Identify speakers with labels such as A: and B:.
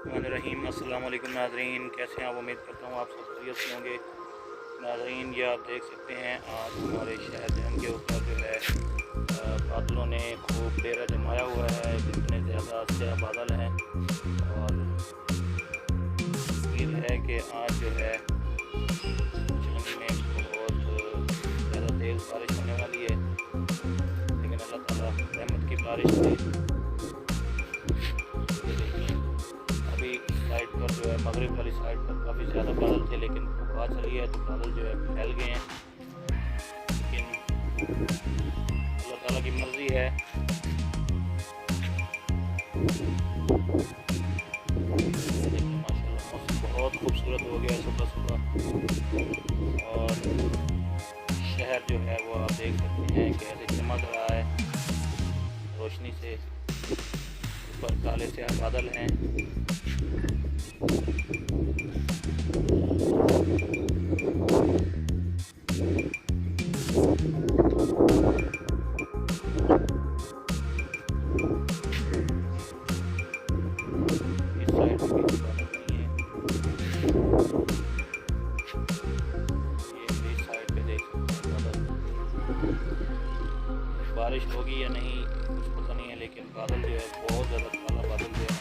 A: रहीम। अस्सलाम वालेकुम नाज़रीन, कैसे हैं आप? उम्मीद करता हूँ आप सब खैरियत से होंगे। नाज़रीन, ये आप देख सकते हैं आज हमारे शहर जहंग के ऊपर जो है बादलों ने खूब डेरा जमाया हुआ है। जितने ज़्यादा सैया बादल हैं और उम्मीद है कि आज जो है जहंग में बहुत ज़्यादा तेज़ बारिश होने वाली है, लेकिन अल्लाह ताला रहमत की बारिश से साइड पर जो है मगरिब वाली साइड पर काफ़ी ज़्यादा बादल थे, लेकिन हवा चली है तो बादल जो है फैल गए हैं। लेकिन अल्लाह ताला की मर्ज़ी है। लेकिन माशाल्लाह मौसम बहुत खूबसूरत हो गया है सुबह सुबह, और शहर जो है वो आप देख सकते हैं कैसे चमक रहा है रोशनी से। ऊपर काले सियाह बादल हैं। बारिश होगी या नहीं कुछ पता नहीं है, लेकिन बादल जो है बहुत ज़्यादा काला बादल जो है